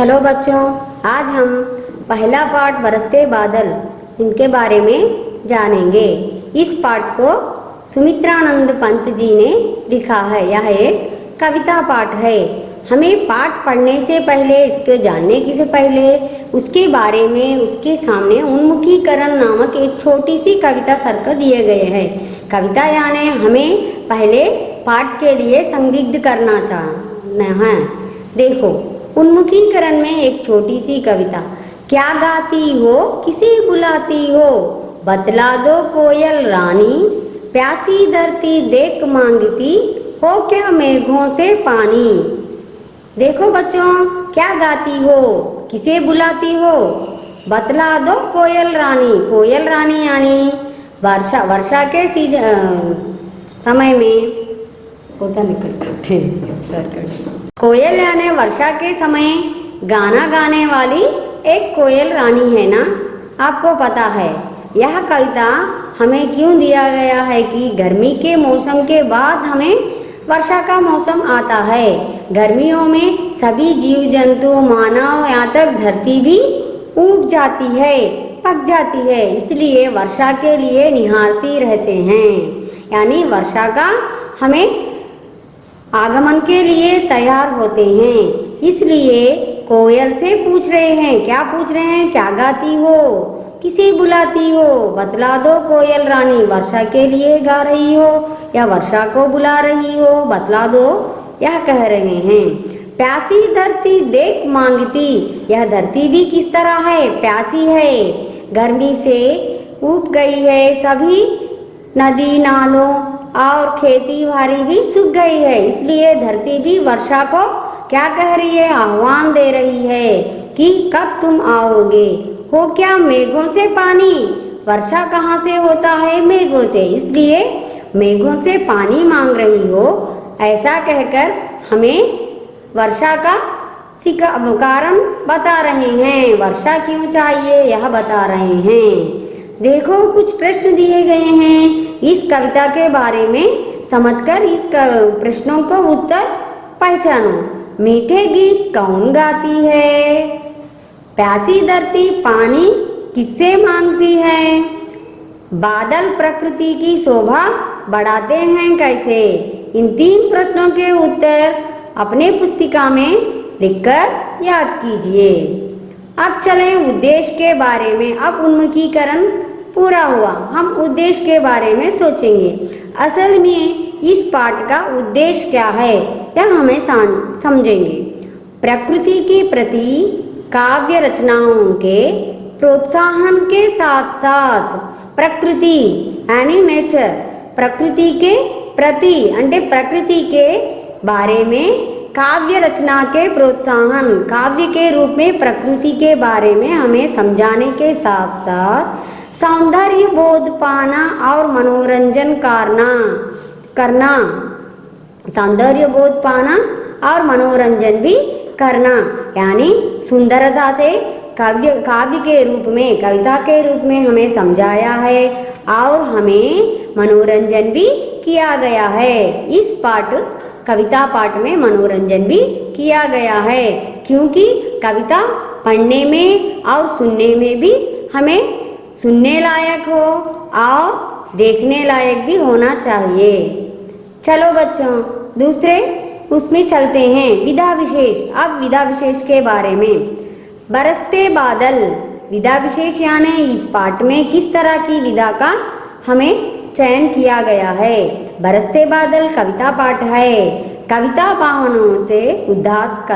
चलो बच्चों, आज हम पहला पाठ बरसते बादल इनके बारे में जानेंगे। इस पाठ को सुमित्रानंद पंत जी ने लिखा है। यह एक कविता पाठ है। हमें पाठ पढ़ने से पहले, इसके जानने की से पहले उसके बारे में उसके सामने उन्मुखीकरण नामक एक छोटी सी कविता सर्क दिए गए हैं। कविता यानी हमें पहले पाठ के लिए संदिग्ध करना चाहना है। देखो, उन्मुखीकरण में एक छोटी सी कविता। क्या गाती हो, किसे बुलाती हो, बतला दो कोयल रानी, प्यासी धरती देख मांगती हो क्या मेघों से पानी। देखो बच्चों, क्या गाती हो, किसे बुलाती हो, बतला दो कोयल रानी। कोयल रानी यानी वर्षा के समय में पौधा निकलते कोयल यानी वर्षा के समय गाना गाने वाली एक कोयल रानी है ना, आपको पता है। यह कविता हमें क्यों दिया गया है कि गर्मी के मौसम के बाद हमें वर्षा का मौसम आता है। गर्मियों में सभी जीव जंतु, मानव, यहाँ तक धरती भी उग जाती है, पक जाती है, इसलिए वर्षा के लिए निहारती रहते हैं। यानी वर्षा का हमें आगमन के लिए तैयार होते हैं। इसलिए कोयल से पूछ रहे हैं, क्या पूछ रहे हैं, क्या गाती हो, किसे बुलाती हो, बतला दो कोयल रानी। वर्षा के लिए गा रही हो या वर्षा को बुला रही हो, बतला दो, यह कह रहे हैं। प्यासी धरती देख मांगती, यह धरती भी किस तरह है, प्यासी है, गर्मी से उब गई है। सभी नदी नालों और खेती बाड़ी भी सूख गई है, इसलिए धरती भी वर्षा को क्या कह रही है, आह्वान दे रही है कि कब तुम आओगे, हो क्या मेघों से पानी। वर्षा कहाँ से होता है, मेघों से, इसलिए मेघों से पानी मांग रही हो। ऐसा कहकर हमें वर्षा का कारण बता रहे हैं। वर्षा क्यों चाहिए यह बता रहे हैं। देखो, कुछ प्रश्न दिए गए हैं। इस कविता के बारे में समझकर इस प्रश्नों को उत्तर पहचानो। मीठे गीत कौन गाती है, प्यासी धरती पानी किससे मांगती है, बादल प्रकृति की शोभा बढ़ाते हैं कैसे। इन 3 प्रश्नों के उत्तर अपने पुस्तिका में लिखकर याद कीजिए। अब चलें उद्देश्य के बारे में। अब उन्मुखीकरण पूरा हुआ, हम उद्देश्य के बारे में सोचेंगे। असल में इस पाठ का उद्देश्य क्या है यह हमें समझेंगे। प्रकृति के प्रति काव्य रचनाओं के प्रोत्साहन के साथ साथ प्रकृति यानी नेचर, प्रकृति के प्रति అంటే प्रकृति के बारे में काव्य रचना के प्रोत्साहन, काव्य के रूप में प्रकृति के बारे में हमें समझाने के साथ साथ सौंदर्य बोध पाना और मनोरंजन करना, सौंदर्य बोध पाना और मनोरंजन भी करना। यानी सुंदरता से काव्य के रूप में, कविता के रूप में हमें समझाया है और हमें मनोरंजन भी किया गया है। इस कविता पाठ में मनोरंजन भी किया गया है, क्योंकि कविता पढ़ने में और सुनने में भी हमें सुनने लायक हो और देखने लायक भी होना चाहिए। चलो बच्चों, दूसरे उसमें चलते हैं, विधा विशेष। अब विधा विशेष के बारे में। बरसते बादल, विधा विशेष यानी इस पाठ में किस तरह की विधा का हमें चयन किया गया है। बरसते बादल कविता पाठ है। कविता भावनाओं से उद्धात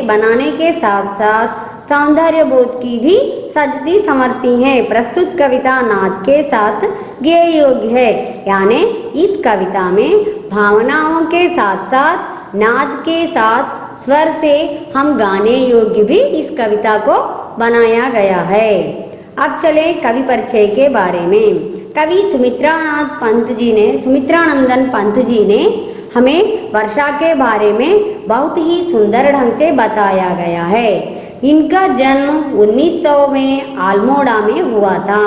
बनाने के साथ साथ सौंदर्य बोध की भी सजती समर्थी है। प्रस्तुत कविता नाद के साथ गेय योग्य है, यानी इस कविता में भावनाओं के साथ साथ नाद के साथ स्वर से हम गाने योग्य भी इस कविता को बनाया गया है। अब चले कवि परिचय के बारे में। कवि सुमित्रानंदन पंत जी ने हमें वर्षा के बारे में बहुत ही सुंदर ढंग से बताया गया है। इनका जन्म 1900 में अल्मोड़ा में हुआ था।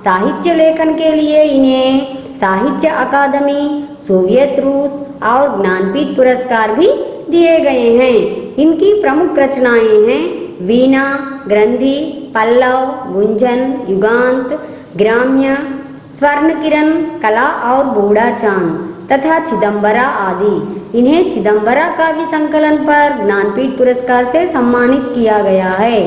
साहित्य लेखन के लिए इन्हें साहित्य अकादमी, सोवियत रूस और ज्ञानपीठ पुरस्कार भी दिए गए हैं। इनकी प्रमुख रचनाएं हैं वीणा, ग्रंथि, पल्लव, गुंजन, युगांत, ग्राम्य, स्वर्ण किरण, कला और बूढ़ा चांद तथा चिदंबरा आदि। इन्हें चिदंबरा काव्य संकलन पर ज्ञानपीठ पुरस्कार से सम्मानित किया गया है।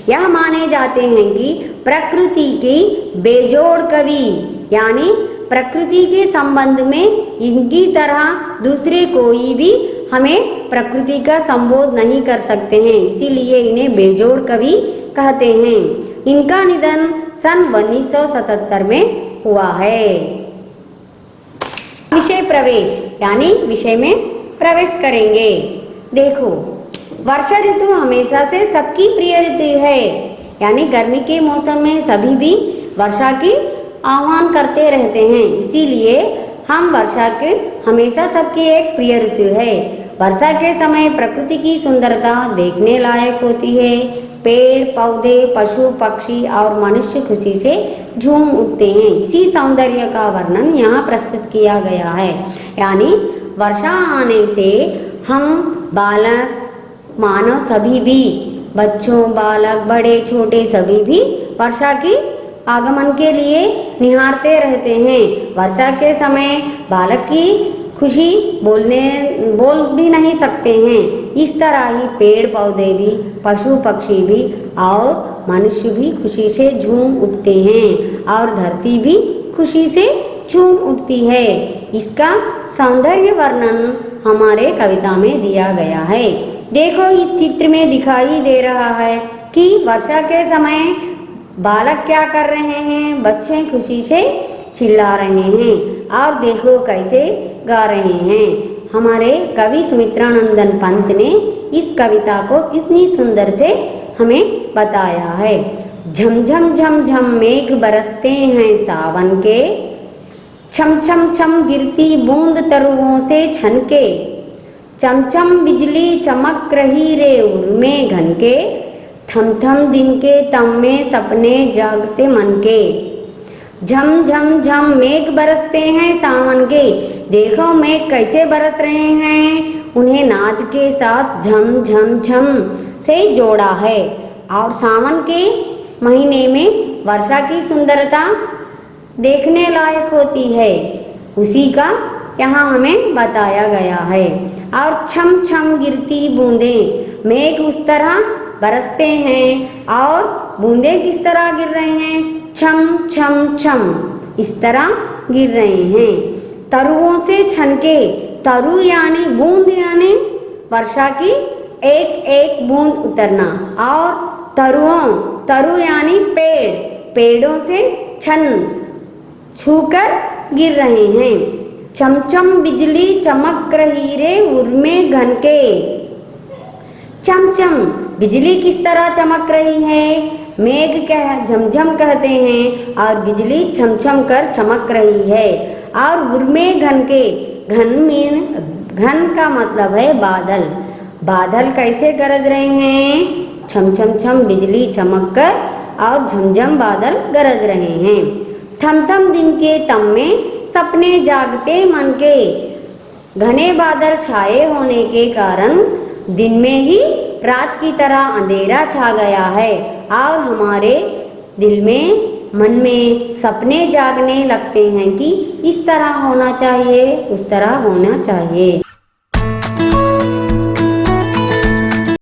यह माने जाते हैं कि प्रकृति की बेजोड़ कवि, यानी प्रकृति के संबंध में इनकी तरह दूसरे कोई भी हमें प्रकृति का संबोध नहीं कर सकते हैं, इसीलिए इन्हें बेजोड़ कवि कहते हैं। इनका निधन सन 1977 में हुआ है। विषय प्रवेश, यानी विषय में प्रवेश करेंगे। देखो, वर्षा ऋतु हमेशा से सबकी प्रिय ऋतु है, यानी गर्मी के मौसम में सभी भी वर्षा की आह्वान करते रहते हैं, इसीलिए हम वर्षा के हमेशा सबकी एक प्रिय ऋतु है। वर्षा के समय प्रकृति की सुंदरता देखने लायक होती है। पेड़ पौधे, पशु पक्षी और मनुष्य खुशी से झूम उठते हैं। इसी सौंदर्य का वर्णन यहाँ प्रस्तुत किया गया है। यानी वर्षा आने से हम बालक, मानव सभी भी, बच्चों, बालक, बड़े छोटे सभी भी वर्षा की आगमन के लिए निहारते रहते हैं। वर्षा के समय बालक की खुशी बोल भी नहीं सकते हैं। इस तरह ही पेड़ पौधे भी, पशु पक्षी भी और मनुष्य भी खुशी से झूम उठते हैं और धरती भी खुशी से झूम उठती है। इसका सौंदर्य वर्णन हमारे कविता में दिया गया है। देखो, इस चित्र में दिखाई दे रहा है कि वर्षा के समय बालक क्या कर रहे हैं, बच्चे खुशी से चिल्ला रहे हैं और देखो कैसे गा रहे हैं। हमारे कवि सुमित्रानंदन पंत ने इस कविता को इतनी सुंदर से हमें बताया है। झम झम झम झम मेघ बरसते हैं सावन के, छम छम छम गिरती बूंद तरुओं से छनके, चम चम बिजली चमक रही रे उर्मे घन के, थम थम दिन के तम में सपने जागते मन के। झम झम झम मेघ बरसते हैं सावन के, देखो मेघ कैसे बरस रहे हैं, उन्हें नाद के साथ झम झम झम से जोड़ा है। और सावन के महीने में वर्षा की सुंदरता देखने लायक होती है, उसी का यहाँ हमें बताया गया है। और छम छम गिरती बूंदें, मेघ उस तरह बरसते हैं और बूंदें किस तरह गिर रहे हैं, छम छम छम इस तरह गिर रहे हैं। तरुओं से छनके, तरु यानी बूंद, यानी वर्षा की एक एक बूंद उतरना, और तरु यानी पेड़, पेड़ों से छन छूकर गिर रहे हैं। चमचम बिजली चमक रही रे उर्मे घन के, चमचम बिजली किस तरह चमक रही है, मेघ कह झमझम कहते हैं और बिजली छमछम कर चमक रही है। और उर्मे घन के, घन का मतलब है बादल, बादल कैसे गरज रहे हैं, छम छम छम बिजली चमक कर और झमझम बादल गरज रहे हैं। थम थम दिन के तम में सपने जागते मन के, घने बादल छाए होने के कारण दिन में ही रात की तरह अंधेरा छा गया है और हमारे दिल में, मन में सपने जागने लगते हैं कि इस तरह होना चाहिए, उस तरह होना चाहिए।